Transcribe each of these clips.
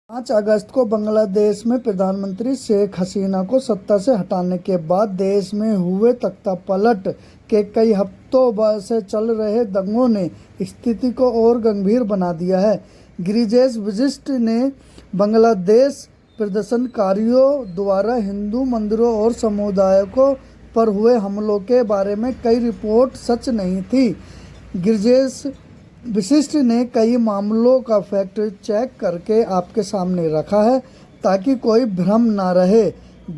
5 अगस्त को बांग्लादेश में प्रधानमंत्री शेख हसीना को सत्ता से हटाने के बाद देश में हुए तख्तापलट के कई हफ्तों से चल रहे दंगों ने स्थिति को और गंभीर बना दिया है। गिरिजेश वशिष्ठ ने बांग्लादेश प्रदर्शनकारियों द्वारा हिंदू मंदिरों और समुदायों पर हुए हमलों के बारे में कई रिपोर्ट सच नहीं थी। गिरिजेश वशिष्ठ ने कई मामलों का फैक्ट चेक करके आपके सामने रखा है ताकि कोई भ्रम ना रहे।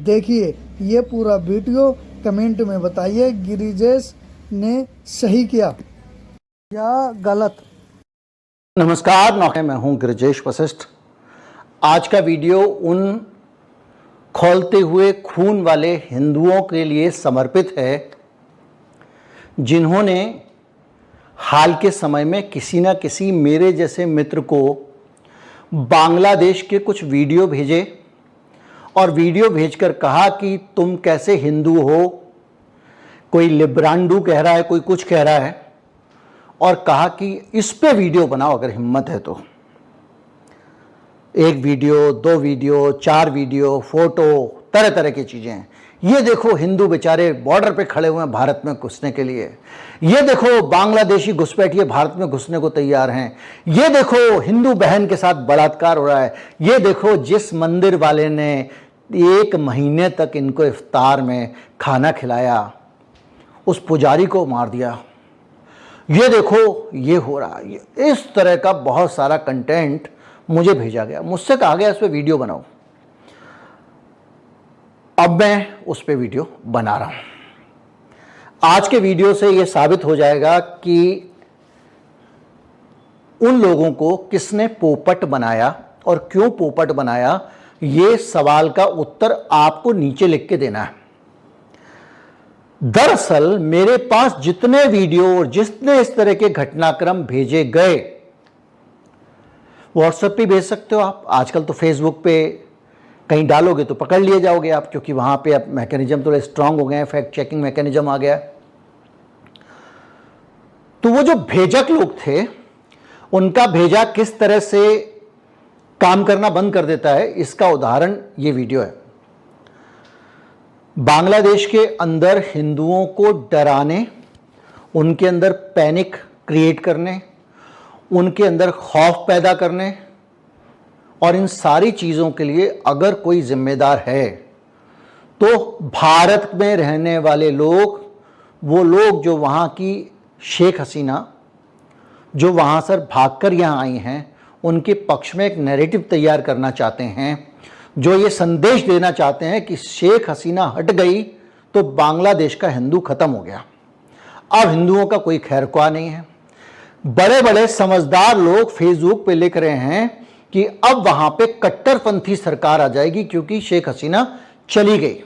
देखिए ये पूरा वीडियो, कमेंट में बताइए गिरिजेश ने सही किया या गलत। नमस्कार, मैं हूं गिरिजेश वशिष्ठ। आज का वीडियो उन खौलते हुए खून वाले हिंदुओं के लिए समर्पित है जिन्होंने हाल के समय में किसी न किसी मेरे जैसे मित्र को बांग्लादेश के कुछ वीडियो भेजे और वीडियो भेजकर कहा कि तुम कैसे हिंदू हो। कोई लिब्रांडू कह रहा है, कोई कुछ कह रहा है, और कहा कि इस पे वीडियो बनाओ अगर हिम्मत है तो। 1 वीडियो, 2 वीडियो, 4 वीडियो, फोटो, तरह तरह की चीज़ें। ये देखो हिंदू बेचारे बॉर्डर पे खड़े हुए हैं भारत में घुसने के लिए। ये देखो बांग्लादेशी घुसपैठिए भारत में घुसने को तैयार हैं। ये देखो हिंदू बहन के साथ बलात्कार हो रहा है। ये देखो जिस मंदिर वाले ने 1 महीने तक इनको इफ्तार में खाना खिलाया, उस पुजारी को मार दिया। ये देखो ये हो रहा है। इस तरह का बहुत सारा कंटेंट मुझे भेजा गया, मुझसे कहा गया इस पर वीडियो बनाओ। अब मैं उस पे वीडियो बना रहा हूं। आज के वीडियो से यह साबित हो जाएगा कि उन लोगों को किसने पोपट बनाया और क्यों पोपट बनाया। यह सवाल का उत्तर आपको नीचे लिख के देना है। दरअसल मेरे पास जितने वीडियो और जितने इस तरह के घटनाक्रम भेजे गए, व्हाट्सएप पे भेज सकते हो आप। आजकल तो फेसबुक पे कहीं डालोगे तो पकड़ लिए जाओगे आप, क्योंकि वहां पे अब मैकेनिज्म थोड़े स्ट्रांग हो गए हैं, फैक्ट चेकिंग मैकेनिज्म आ गया। तो वो जो भेजक लोग थे, उनका भेजा किस तरह से काम करना बंद कर देता है, इसका उदाहरण ये वीडियो है। बांग्लादेश के अंदर हिंदुओं को डराने, उनके अंदर पैनिक क्रिएट करने, उनके अंदर खौफ पैदा करने, और इन सारी चीज़ों के लिए अगर कोई जिम्मेदार है तो भारत में रहने वाले लोग, वो लोग जो वहाँ की शेख हसीना जो वहाँ से भागकर यहाँ आई हैं, उनके पक्ष में एक नैरेटिव तैयार करना चाहते हैं, जो ये संदेश देना चाहते हैं कि शेख हसीना हट गई तो बांग्लादेश का हिंदू खत्म हो गया, अब हिंदुओं का कोई खैर ख्वाह नहीं है। बड़े बड़े समझदार लोग फेसबुक पे लिख रहे हैं कि अब वहां पे कट्टरपंथी सरकार आ जाएगी क्योंकि शेख हसीना चली गई।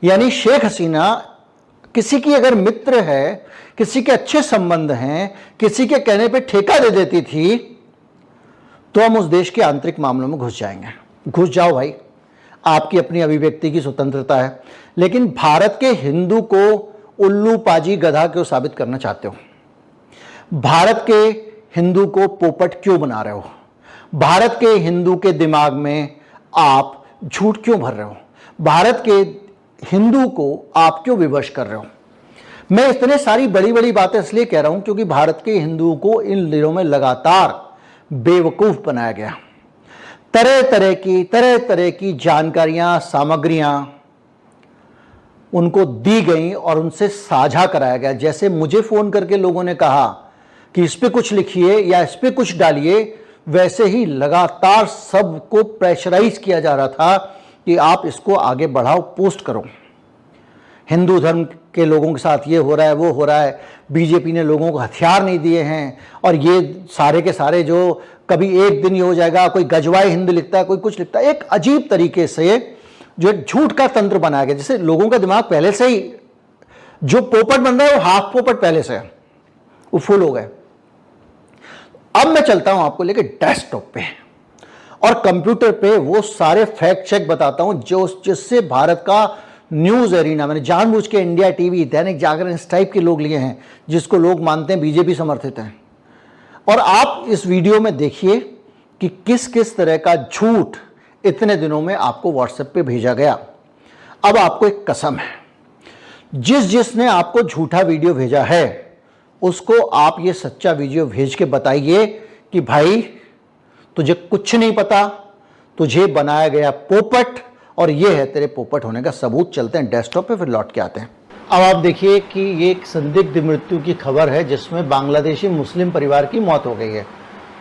यानी शेख हसीना किसी की अगर मित्र है, किसी के अच्छे संबंध हैं, किसी के कहने पे ठेका दे देती थी, तो हम उस देश के आंतरिक मामलों में घुस जाएंगे। घुस जाओ भाई, आपकी अपनी अभिव्यक्ति की स्वतंत्रता है। लेकिन भारत के हिंदू को उल्लू पाजी गधा क्यों साबित करना चाहते हो? भारत के हिंदू को पोपट क्यों बना रहे हो? भारत के हिंदू के दिमाग में आप झूठ क्यों भर रहे हो? भारत के हिंदू को आप क्यों विवश कर रहे हो? मैं इतने सारी बड़ी बड़ी बातें इसलिए कह रहा हूं क्योंकि भारत के हिंदुओं को इन दिनों में लगातार बेवकूफ बनाया गया। तरह तरह की जानकारियां, सामग्रियां उनको दी गई और उनसे साझा कराया गया। जैसे मुझे फोन करके लोगों ने कहा कि इस पे कुछ लिखिए या इस पे कुछ डालिए, वैसे ही लगातार सबको प्रेशराइज किया जा रहा था कि आप इसको आगे बढ़ाओ, पोस्ट करो। हिंदू धर्म के लोगों के साथ ये हो रहा है, वो हो रहा है, बीजेपी ने लोगों को हथियार नहीं दिए हैं, और ये सारे के सारे जो कभी एक दिन ये हो जाएगा, कोई गजवाए हिंद लिखता है, कोई कुछ लिखता है। एक अजीब तरीके से जो एक झूठ का तंत्र बनाया गया, जिससे लोगों का दिमाग पहले से ही, जो पोपट बन रहा है वो हाफ पोपट पहले से है, वो फुल हो गए। अब मैं चलता हूं आपको लेके डेस्कटॉप पे और कंप्यूटर पे वो सारे फैक्ट चेक बताता हूं जो जिससे भारत का न्यूज एरिना, मैंने जानबूझ के इंडिया टीवी, दैनिक जागरण, इस टाइप के लोग लिए हैं जिसको लोग मानते हैं बीजेपी समर्थित हैं। और आप इस वीडियो में देखिए कि किस किस तरह का झूठ इतने दिनों में आपको व्हाट्सएप पे भेजा गया। अब आपको एक कसम है, जिसने आपको झूठा वीडियो भेजा है उसको आप ये सच्चा वीडियो भेज के बताइए कि भाई तुझे कुछ नहीं पता, तुझे बनाया गया पोपट, और ये है तेरे पोपट होने का सबूत। चलते हैं डेस्कटॉप पे, फिर लौट के आते हैं। अब आप देखिए कि ये एक संदिग्ध मृत्यु की खबर है जिसमें बांग्लादेशी मुस्लिम परिवार की मौत हो गई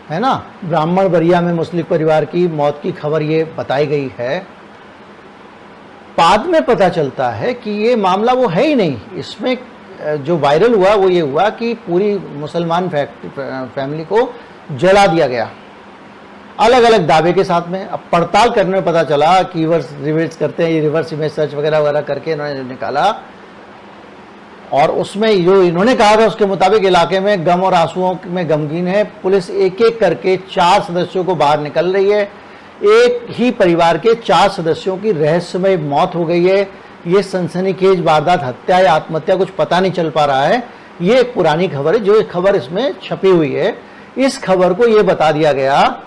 है ना। ब्राह्मण बरिया में मुस्लिम परिवार की मौत की खबर ये बताई गई है। बाद में पता चलता है कि ये मामला वो है ही नहीं। इसमें जो वायरल हुआ वो ये हुआ कि पूरी मुसलमान फैमिली को जला दिया गया, अलग अलग दावे के साथ में। अब पड़ताल करने में पता चला कि रिवर्स करते हैं, ये रिवर्स इमेज सर्च वगैरह वगैरह करके इन्होंने निकाला, और उसमें जो इन्होंने कहा था उसके मुताबिक इलाके में गम और आंसुओं में गमगीन है। पुलिस एक एक करके 4 सदस्यों को बाहर निकल रही है। एक ही परिवार के 4 सदस्यों की रहस्यमय मौत हो गई है। ये सनसनीखेज वारदात, हत्या या आत्महत्या, कुछ पता नहीं चल पा रहा है। ये एक पुरानी खबर है, जो एक खबर इसमें छपी हुई है। इस खबर को ये बता दिया गया,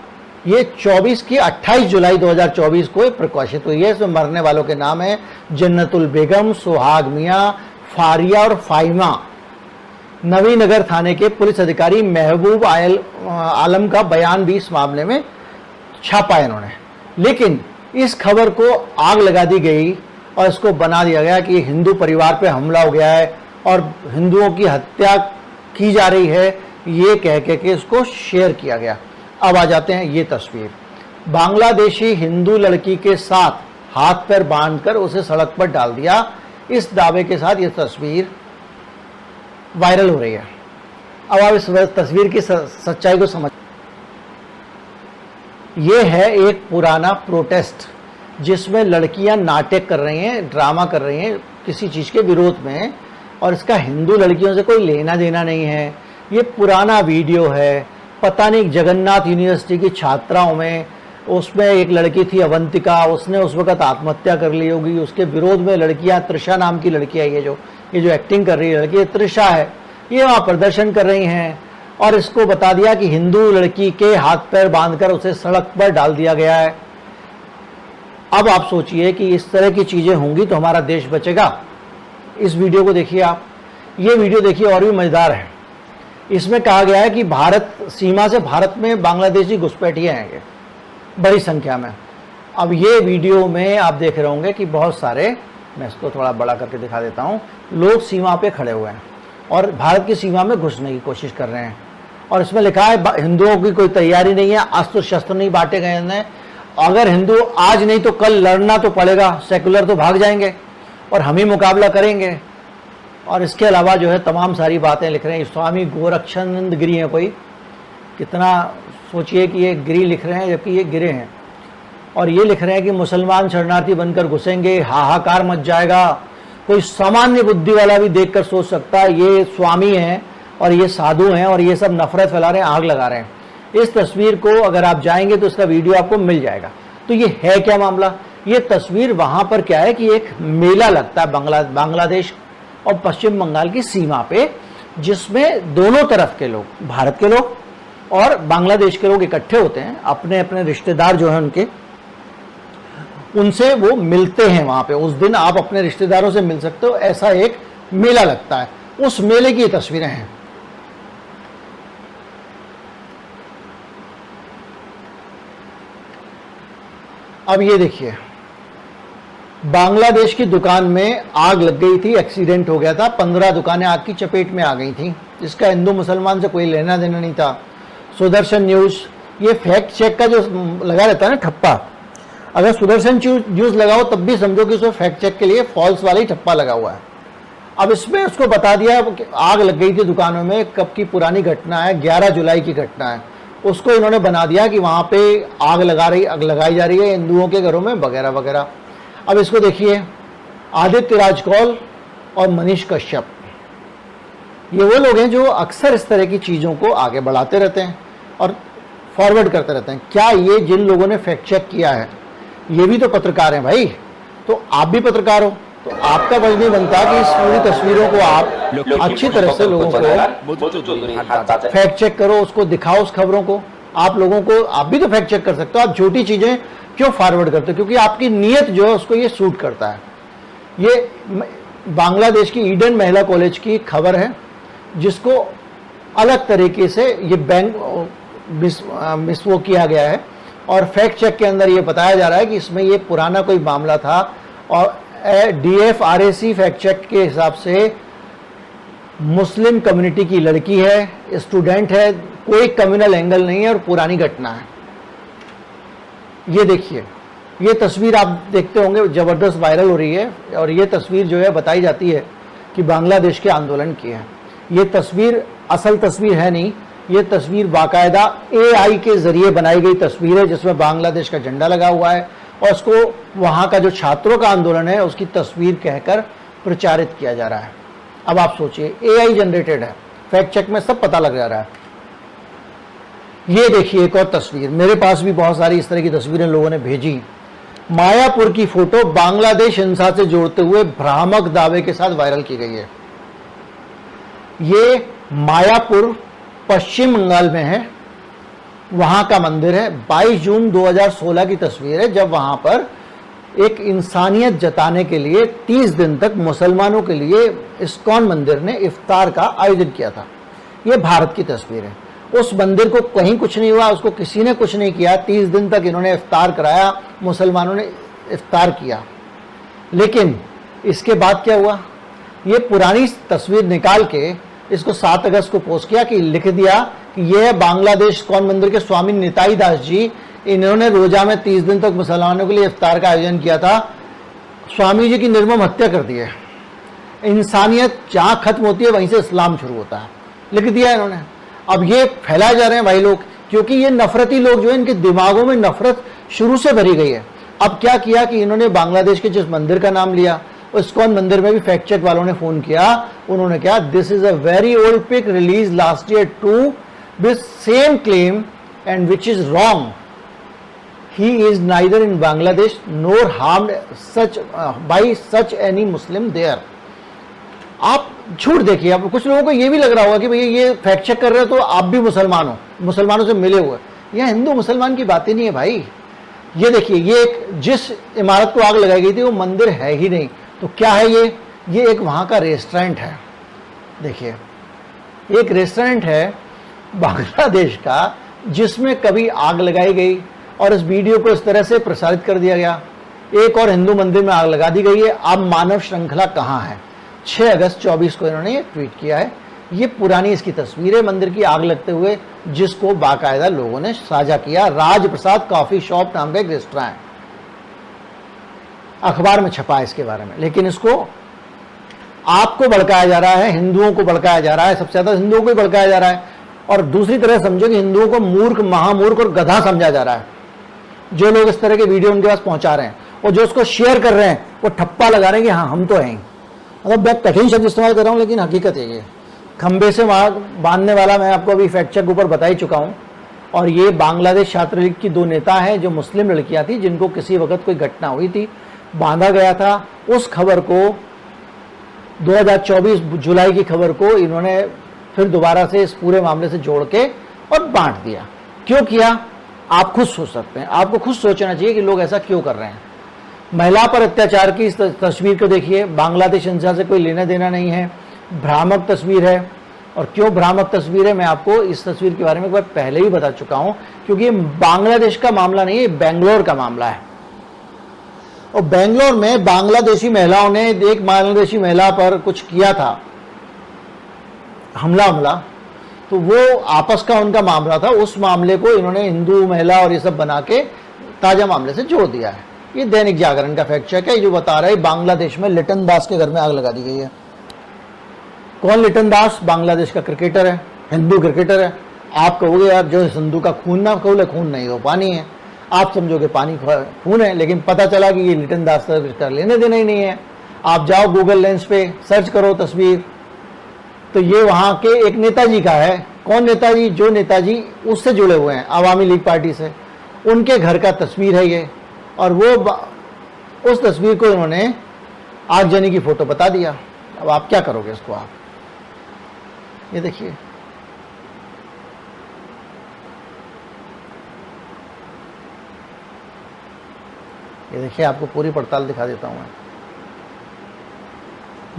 ये 28 जुलाई 2024 को प्रकाशित हुई है। इसमें मरने वालों के नाम है जन्नतुल बेगम, सुहाग मियां, फारिया और फाइमा। नवीनगर थाने के पुलिस अधिकारी महबूब आलम का बयान भी इस मामले में छापा है इन्होंने। लेकिन इस खबर को आग लगा दी गई और इसको बना दिया गया कि हिंदू परिवार पे हमला हो गया है और हिंदुओं की हत्या की जा रही है, ये कह के इसको शेयर किया गया। अब आ जाते हैं ये तस्वीर। बांग्लादेशी हिंदू लड़की के साथ हाथ पैर बांधकर उसे सड़क पर डाल दिया, इस दावे के साथ ये तस्वीर वायरल हो रही है। अब आप इस तस्वीर की सच्चाई को समझ। ये है एक पुराना प्रोटेस्ट जिसमें लड़कियां नाटक कर रही हैं, ड्रामा कर रही हैं किसी चीज के विरोध में, और इसका हिंदू लड़कियों से कोई लेना देना नहीं है। ये पुराना वीडियो है, पता नहीं जगन्नाथ यूनिवर्सिटी की छात्राओं में, उसमें एक लड़की थी अवंतिका, उसने उस वक्त आत्महत्या कर ली होगी। उसके विरोध में लड़कियां, त्रिशा नाम की लड़की है, ये जो एक्टिंग कर रही है लड़की, त्रिशा है, ये वहाँ प्रदर्शन कर रही हैं, और इसको बता दिया कि हिंदू लड़की के हाथ पैर बांधकर उसे सड़क पर डाल दिया गया है। अब आप सोचिए कि इस तरह की चीजें होंगी तो हमारा देश बचेगा। इस वीडियो को देखिए आप, ये वीडियो देखिए, और भी मजेदार है। इसमें कहा गया है कि भारत सीमा से भारत में बांग्लादेशी घुसपैठिए हैं ये बड़ी संख्या में। अब ये वीडियो में आप देख रहे होंगे कि बहुत सारे, मैं इसको थोड़ा बड़ा करके दिखा देता हूँ, लोग सीमा पे खड़े हुए हैं और भारत की सीमा में घुसने की कोशिश कर रहे हैं। और इसमें लिखा है हिंदुओं की कोई तैयारी नहीं है, अस्त्र शस्त्र नहीं बांटे गए हैं। अगर हिंदू आज नहीं तो कल लड़ना तो पड़ेगा, सेकुलर तो भाग जाएंगे और हम ही मुकाबला करेंगे। और इसके अलावा जो है तमाम सारी बातें लिख रहे हैं। स्वामी गोरक्षानंद गिरी हैं कोई, कितना सोचिए कि ये गिरी लिख रहे हैं जबकि ये गिरे हैं। और ये लिख रहे हैं कि मुसलमान शरणार्थी बनकर घुसेंगे, हाहाकार मच जाएगा। कोई सामान्य बुद्धि वाला भी देखकर सोच सकता है ये स्वामी हैं और ये साधु हैं और ये सब नफरत फैला रहे हैं, आग लगा रहे हैं। इस तस्वीर को अगर आप जाएंगे तो इसका वीडियो आपको मिल जाएगा। तो ये है क्या मामला? ये तस्वीर वहां पर क्या है कि एक मेला लगता है बांग्लादेश और पश्चिम बंगाल की सीमा पे, जिसमें दोनों तरफ के लोग, भारत के लोग और बांग्लादेश के लोग इकट्ठे होते हैं। अपने अपने रिश्तेदार जो हैं उनसे वो मिलते हैं वहां पे। उस दिन आप अपने रिश्तेदारों से मिल सकते हो, ऐसा एक मेला लगता है। उस मेले की तस्वीरें हैं। अब ये देखिए, बांग्लादेश की दुकान में आग लग गई थी, एक्सीडेंट हो गया था, 15 दुकानें आग की चपेट में आ गई थी, जिसका हिंदू मुसलमान से कोई लेना देना नहीं था। सुदर्शन न्यूज, ये फैक्ट चेक का जो लगा रहता है ना ठप्पा, अगर सुदर्शन न्यूज लगाओ तब भी समझो कि उसमें फैक्ट चेक के लिए फॉल्स वाला ही ठप्पा लगा हुआ है। अब इसमें उसको बता दिया कि आग लग गई थी दुकानों में, कब की पुरानी घटना है, 11 जुलाई की घटना है। उसको इन्होंने बना दिया कि वहां पे आग लगाई जा रही है हिंदुओं के घरों में वगैरह वगैरह। अब इसको देखिए, आदित्य राजकौल और मनीष कश्यप, ये वो लोग हैं जो अक्सर इस तरह की चीज़ों को आगे बढ़ाते रहते हैं और फॉरवर्ड करते रहते हैं। क्या ये जिन लोगों ने फैक्ट चेक किया है ये भी तो पत्रकार हैं भाई, तो आप भी पत्रकार हो, तो आपका फर्ज नहीं बनता कि इस पूरी तस्वीरों को आप अच्छी तरह से लोगों को फैक्ट चेक करो, उसको दिखाओ, उस खबरों को। आप लोगों को, आप भी तो फैक्ट चेक कर सकते हो, आप झूठी चीजें क्यों फॉरवर्ड करते हो? क्योंकि आपकी नीयत जो है उसको ये सूट करता है। ये बांग्लादेश की ईडन महिला कॉलेज की खबर है, जिसको अलग तरीके से ये बैंक मिसवो किया गया है, और फैक्ट चेक के अंदर ये बताया जा रहा है कि इसमें ये पुराना कोई मामला था, और DFRAC फैक्ट चेक के हिसाब से मुस्लिम कम्युनिटी की लड़की है, स्टूडेंट है, कोई कम्युनल एंगल नहीं है और पुरानी घटना है। ये देखिए, ये तस्वीर आप देखते होंगे, जबरदस्त वायरल हो रही है, और ये तस्वीर जो है बताई जाती है कि बांग्लादेश के आंदोलन की है। ये तस्वीर असल तस्वीर है नहीं, ये तस्वीर बाकायदा AI के जरिए बनाई गई तस्वीर है, जिसमें बांग्लादेश का झंडा लगा हुआ है, और उसको वहाँ का जो छात्रों का आंदोलन है उसकी तस्वीर कहकर प्रचारित किया जा रहा है। अब आप सोचिए, AI जनरेटेड है, फैक्ट चेक में सब पता लग जा रहा है। ये देखिए एक और तस्वीर, मेरे पास भी बहुत सारी इस तरह की तस्वीरें लोगों ने भेजी। मायापुर की फोटो बांग्लादेश हिंसा से जोड़ते हुए भ्रामक दावे के साथ वायरल की गई है। ये मायापुर पश्चिम बंगाल में है, वहां का मंदिर है। 22 जून 2016 की तस्वीर है, जब वहां पर एक इंसानियत जताने के लिए 30 दिन तक मुसलमानों के लिए इस्कॉन मंदिर ने इफ्तार का आयोजन किया था। ये भारत की तस्वीर है। उस मंदिर को कहीं कुछ नहीं हुआ, उसको किसी ने कुछ नहीं किया। 30 दिन तक इन्होंने इफ्तार कराया, मुसलमानों ने इफ्तार किया। लेकिन इसके बाद क्या हुआ? ये पुरानी तस्वीर निकाल के इसको 7 अगस्त को पोस्ट किया, कि लिख दिया कि यह है बांग्लादेश इस्कॉन मंदिर के स्वामी निताई दास जी, इन्होंने रोजा में 30 दिन तक मुसलमानों के लिए इफ्तार का आयोजन किया था। स्वामी जी की निर्मम हत्या कर दी है। इंसानियत जहां खत्म होती है वहीं से इस्लाम शुरू होता है, लिख दिया इन्होंने। अब ये फैलाए जा रहे हैं भाई लोग, क्योंकि ये नफरती लोग जो है, इनके दिमागों में नफरत शुरू से भरी गई है। अब क्या किया कि इन्होंने बांग्लादेश के जिस मंदिर का नाम लिया, इस्कॉन मंदिर में भी फैक्ट चेक वालों ने फोन किया। उन्होंने कहा, this is a very old pic release last year too with same claim and which is wrong. He is neither in Bangladesh nor harmed by such any Muslim there. आप झूठ देखिए। अब कुछ लोगों को ये भी लग रहा होगा कि भैया ये फैक्ट चेक कर रहे हो तो आप भी मुसलमान हो, मुसलमानों से मिले हुए। यह हिंदू मुसलमान की बात ही नहीं है भाई। ये देखिए, ये जिस इमारत को आग लगाई गई थी वो मंदिर है ही नहीं, तो क्या है ये एक वहाँ का रेस्टोरेंट है। देखिए, एक रेस्टोरेंट है बांग्लादेश का, जिसमें कभी आग लगाई गई और इस वीडियो को इस तरह से प्रसारित कर दिया गया। एक और हिंदू मंदिर में आग लगा दी गई है। अब मानव श्रृंखला कहाँ है? 6 अगस्त 24 को इन्होंने ये ट्वीट किया है। ये पुरानी इसकी तस्वीर है मंदिर की आग लगते हुए, जिसको बाकायदा लोगों ने साझा किया। राज प्रसाद कॉफी शॉप नाम का एक रेस्टोरेंट है, अखबार में छपा है इसके बारे में। लेकिन इसको आपको भड़काया जा रहा है, हिंदुओं को भड़काया जा रहा है, सबसे ज्यादा हिंदुओं को ही भड़काया जा रहा है। और दूसरी तरह समझो कि हिंदुओं को मूर्ख, महामूर्ख और गधा समझा जा रहा है। जो लोग इस तरह के वीडियो उनके पास पहुंचा रहे हैं और जो उसको शेयर कर रहे हैं, वो ठप्पा लगा रहे हैं कि हाँ हम तो हैं। मतलब मैं कठिन शब्द इस्तेमाल कर रहा हूँ, लेकिन हकीकत है ये। खंबे से बांधने वाला मैं आपको अभी फैक्ट चेक ऊपर बता ही चुका हूँ। और ये बांग्लादेश छात्र लीग की 2 नेता हैं, जो मुस्लिम लड़कियां थी, जिनको किसी वक्त कोई घटना हुई थी, बांधा गया था। उस खबर को 2024 जुलाई की खबर को इन्होंने फिर दोबारा से इस पूरे मामले से जोड़ के और बांट दिया। क्यों किया? आप खुद सोच सकते हैं। आपको खुद सोचना चाहिए कि लोग ऐसा क्यों कर रहे हैं। महिला पर अत्याचार की इस तस्वीर को देखिए। बांग्लादेश हिंसा से कोई लेना देना नहीं है, भ्रामक तस्वीर है। और क्यों भ्रामक तस्वीर है, मैं आपको इस तस्वीर के बारे में एक बार पहले ही बता चुका हूं, क्योंकि ये बांग्लादेश का मामला नहीं है, बेंगलोर का मामला है। और बेंगलोर में बांग्लादेशी महिलाओं ने एक बांग्लादेशी महिला पर कुछ किया था, हमला, तो वो आपस का उनका मामला था। उस मामले को इन्होंने हिंदू महिला और ये सब बना के ताजा मामले से जोड़ दिया है। ये दैनिक जागरण का फैक्ट चेक है, जो बता रहा है बांग्लादेश में लिटन दास के घर में आग लगा दी गई है। कौन लिटन दास? बांग्लादेश का क्रिकेटर है, हिंदू क्रिकेटर है। आप कहोगे यार जो हिंदू का खून ना खोले, खून नहीं हो पानी है। आप समझोगे पानी खून है, लेकिन पता चला कि ये लिटन दास का लेने देना ही नहीं है। आप जाओ गूगल लेंस पे सर्च करो तस्वीर, तो ये वहां के एक नेताजी का है। कौन नेताजी? जो नेताजी उससे जुड़े हुए हैं, आवामी लीग पार्टी से, उनके घर का तस्वीर है ये। और वो उस तस्वीर को इन्होंने आगजनी की फोटो बता दिया। अब आप क्या करोगे इसको? आप ये देखिए, ये देखिए, आपको पूरी पड़ताल दिखा देता हूँ मैं।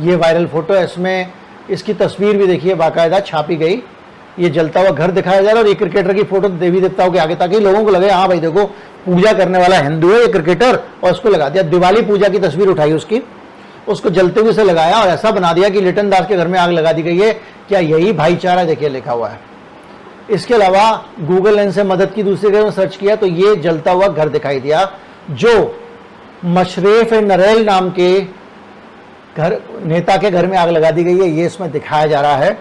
ये वायरल फोटो है, इसमें इसकी तस्वीर भी देखिए बाकायदा छापी गई। ये जलता हुआ घर दिखाया जा रहा है और ये क्रिकेटर की फोटो देवी देवताओं के आगे, ताकि लोगों को लगे हाँ भाई देखो पूजा करने वाला हिंदू है ये क्रिकेटर, और उसको लगा दिया। दिवाली पूजा की तस्वीर उठाई उसकी, उसको जलते हुए से लगाया और ऐसा बना दिया कि लिटन दास के घर में आग लगा दी गई है। क्या यही भाईचारा? देखिए लिखा हुआ है। इसके अलावा गूगल लेंस से मदद की दूसरी जगह सर्च किया तो ये जलता हुआ घर दिखाई दिया, जो मशरेफ नरेल नाम के घर नेता के घर में आग लगा दी गई है, ये इसमें दिखाया जा रहा है।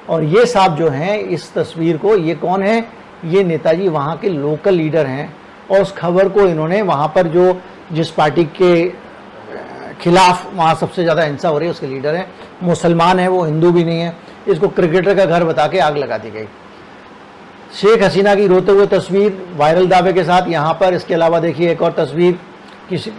और ये साहब जो हैं इस तस्वीर को, ये कौन है? ये नेताजी वहाँ के लोकल लीडर हैं, और उस खबर को इन्होंने वहाँ पर जो जिस पार्टी के खिलाफ वहाँ सबसे ज़्यादा हिंसा हो रही है उसके लीडर हैं, मुसलमान हैं, वो हिंदू भी नहीं है, इसको क्रिकेटर का घर बता के आग लगा दी गई। शेख हसीना की रोते हुए तस्वीर वायरल दावे के साथ यहाँ पर। इसके अलावा देखिए एक और तस्वीर, किसी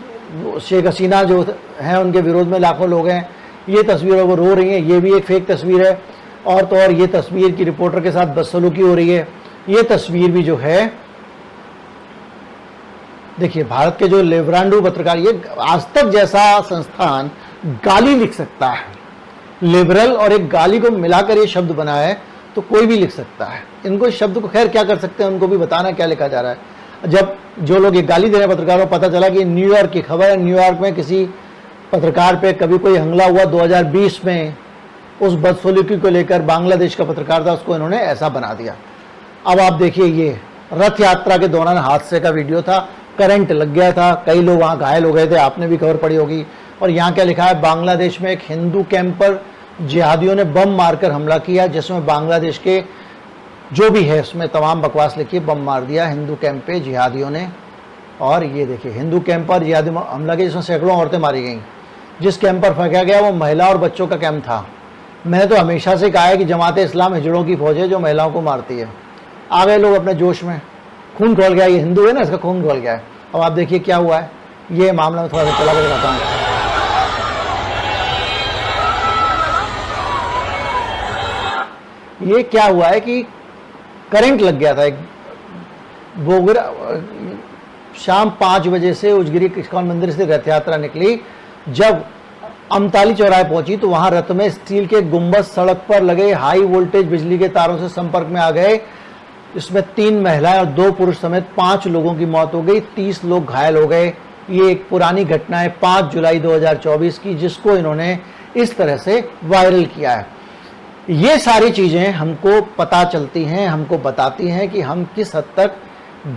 शेख हसीना जो हैं उनके विरोध में लाखों लोग हैं, ये तस्वीर वो रो रही हैं, ये भी एक फेक तस्वीर है। और तो और ये तस्वीर की रिपोर्टर के साथ बदसलूकी हो रही है। ये तस्वीर भी जो है देखिए, भारत के जो लेब्रांडू पत्रकार, ये आज तक जैसा संस्थान गाली लिख सकता है, लिबरल और एक गाली को मिलाकर ये शब्द बना है, तो कोई भी लिख सकता है। इनको इस शब्द को खैर क्या कर सकते हैं, उनको भी बताना क्या लिखा जा रहा है। जब जो लोग ये गाली दे रहे हैं पत्रकारों को, पता चला कि न्यूयॉर्क की खबर है, न्यूयॉर्क में किसी पत्रकार पे कभी कोई हमला हुआ 2020 में, उस बदसलूकी को लेकर बांग्लादेश का पत्रकार था, उसको इन्होंने ऐसा बना दिया। अब आप देखिए, ये रथ यात्रा के दौरान हादसे का वीडियो था, करंट लग गया था, कई लोग वहाँ घायल हो गए थे, आपने भी खबर पड़ी होगी। और यहाँ क्या लिखा है, बांग्लादेश में एक हिंदू कैंप पर जिहादियों ने बम मारकर हमला किया, जिसमें बांग्लादेश के जो भी है उसमें तमाम बकवास लिखी, बम मार दिया हिंदू कैंप पे जिहादियों ने। और ये देखिए, हिंदू कैंप पर जिहादी हमला किया जिसमें सैकड़ों औरतें मारी गईं। जिस कैंप पर फेंका गया वो महिला और बच्चों का कैंप था। मैंने तो हमेशा से कहा है कि जमाते इस्लाम हिजड़ों की फौज है जो महिलाओं को मारती है। आ गए लोग अपने जोश में, खून खोल गया, ये हिंदू है ना, इसका खून खोल गया है। अब आप देखिए क्या हुआ है, ये मामला में थोड़ा सा चला कर दिखाता हूँ। ये क्या हुआ है कि करंट लग गया था, एक बोगरा शाम 5 बजे से उजगिरी इस्कॉन मंदिर से रथ यात्रा निकली। जब अमताली चौराहे पहुंची तो वहां रथ में स्टील के गुंबद सड़क पर लगे हाई वोल्टेज बिजली के तारों से संपर्क में आ गए। इसमें 3 महिलाएं और 2 पुरुष समेत 5 लोगों की मौत हो गई, 30 लोग घायल हो गए। ये एक पुरानी घटना है 5 जुलाई 2024 की, जिसको इन्होंने इस तरह से वायरल किया है। ये सारी चीजें हमको पता चलती हैं, हमको बताती हैं कि हम किस हद तक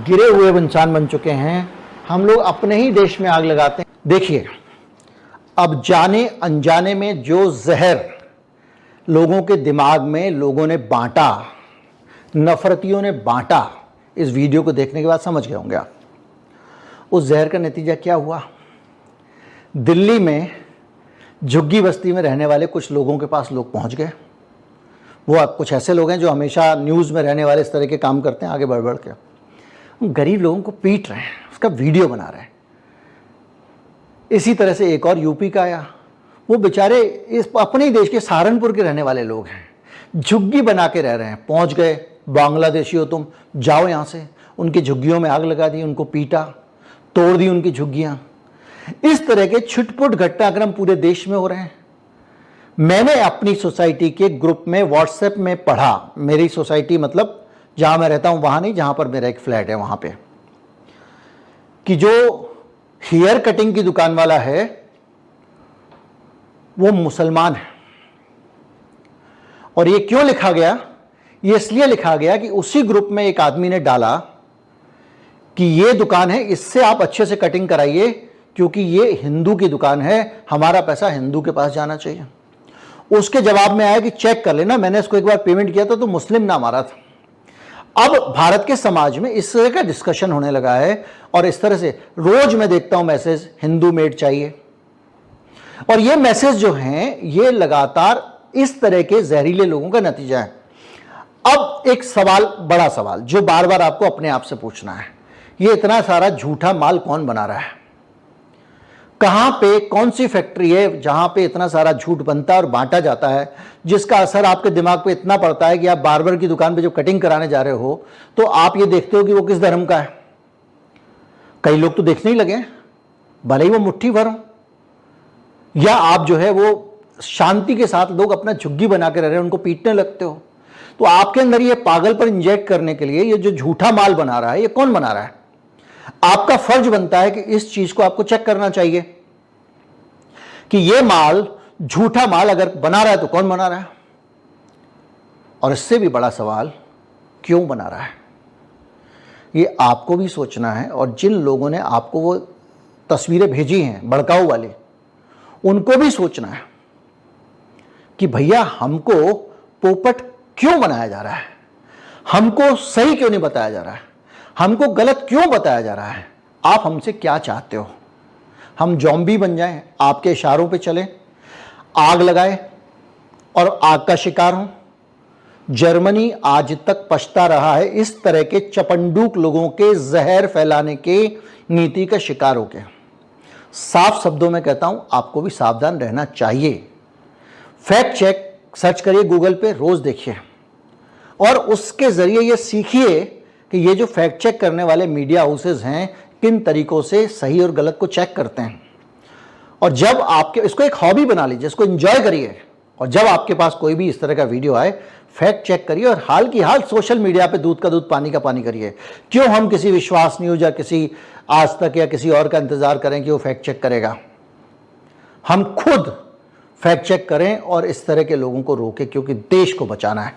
गिरे हुए इंसान बन चुके हैं। हम लोग अपने ही देश में आग लगाते हैं। देखिए, अब जाने अनजाने में जो जहर लोगों के दिमाग में लोगों ने बांटा, नफरतियों ने बांटा, इस वीडियो को देखने के बाद समझ गए होंगे आप। उस जहर का नतीजा क्या हुआ? दिल्ली में झुग्गी बस्ती में रहने वाले कुछ लोगों के पास लोग पहुंच गए। वो अब कुछ ऐसे लोग हैं जो हमेशा न्यूज़ में रहने वाले इस तरह के काम करते हैं, आगे बढ़ बढ़ के गरीब लोगों को पीट रहे हैं, उसका वीडियो बना रहे हैं। इसी तरह से एक और यूपी का आया, वो बेचारे इस अपने ही देश के सहारनपुर के रहने वाले लोग हैं, झुग्गी बना के रह रहे हैं। पहुंच गए, बांग्लादेशी हो तुम, जाओ यहाँ से। उनकी झुग्गियों में आग लगा दी, उनको पीटा, तोड़ दी उनकी झुग्गियाँ। इस तरह के छुटपुट घटनाक्रम पूरे देश में हो रहे हैं। मैंने अपनी सोसाइटी के ग्रुप में व्हाट्सएप में पढ़ा, मेरी सोसाइटी मतलब जहाँ मैं रहता हूँ वहाँ नहीं, जहाँ पर मेरा एक फ्लैट है वहाँ पे, कि जो हेयर कटिंग की दुकान वाला है वो मुसलमान है। और ये क्यों लिखा गया? ये इसलिए लिखा गया कि उसी ग्रुप में एक आदमी ने डाला कि ये दुकान है, इससे आप अच्छे से कटिंग कराइए क्योंकि ये हिंदू की दुकान है, हमारा पैसा हिंदू के पास जाना चाहिए। उसके जवाब में आया कि चेक कर लेना, मैंने इसको एक बार पेमेंट किया था तो मुस्लिम नाम आ रहा था। अब भारत के समाज में इस तरह का डिस्कशन होने लगा है और इस तरह से रोज मैं देखता हूं मैसेज, हिंदू मेड चाहिए। और ये मैसेज जो हैं ये लगातार इस तरह के जहरीले लोगों का नतीजा है। अब एक सवाल, बड़ा सवाल जो बार बार आपको अपने आप से पूछना है, ये इतना सारा झूठा माल कौन बना रहा है? कहां पे कौन सी फैक्ट्री है जहां पे इतना सारा झूठ बनता है और बांटा जाता है, जिसका असर आपके दिमाग पे इतना पड़ता है कि आप बार्बर की दुकान पे जब कटिंग कराने जा रहे हो तो आप ये देखते हो कि वो किस धर्म का है। कई लोग तो देखने ही लगे, भले ही वो मुट्ठी भर हो, या आप जो है वो शांति के साथ लोग अपना झुग्गी बना के रह रहे हैं उनको पीटने लगते हो। तो आपके अंदर ये पागल पर इंजेक्ट करने के लिए ये जो झूठा माल बना रहा है, ये कौन बना रहा है? आपका फर्ज बनता है कि इस चीज को आपको चेक करना चाहिए कि ये माल, झूठा माल अगर बना रहा है तो कौन बना रहा है, और इससे भी बड़ा सवाल, क्यों बना रहा है? ये आपको भी सोचना है। और जिन लोगों ने आपको वो तस्वीरें भेजी हैं भड़काऊ वाली, उनको भी सोचना है कि भैया हमको पोपट क्यों बनाया जा रहा है, हमको सही क्यों नहीं बताया जा रहा है, हमको गलत क्यों बताया जा रहा है, आप हमसे क्या चाहते हो? हम ज़ॉम्बी बन जाएं, आपके इशारों पे चलें, आग लगाए और आग का शिकार हों? जर्मनी आज तक पछता रहा है इस तरह के चपंडूक लोगों के जहर फैलाने के नीति का शिकार होकर। साफ शब्दों में कहता हूं, आपको भी सावधान रहना चाहिए। फैक्ट चेक सर्च करिए गूगल पे, रोज देखिए, और उसके जरिए ये सीखिए कि ये जो फैक्ट चेक करने वाले मीडिया हाउसेज हैं किन तरीकों से सही और गलत को चेक करते हैं। और जब आपके, इसको एक हॉबी बना लीजिए, इसको एंजॉय करिए, और जब आपके पास कोई भी इस तरह का वीडियो आए, फैक्ट चेक करिए और हाल की हाल सोशल मीडिया पे दूध का दूध पानी का पानी करिए। क्यों हम किसी विश्वास न्यूज या किसी आज तक या किसी और का इंतजार करें कि वो फैक्ट चेक करेगा? हम खुद फैक्ट चेक करें और इस तरह के लोगों को रोकें, क्योंकि देश को बचाना है।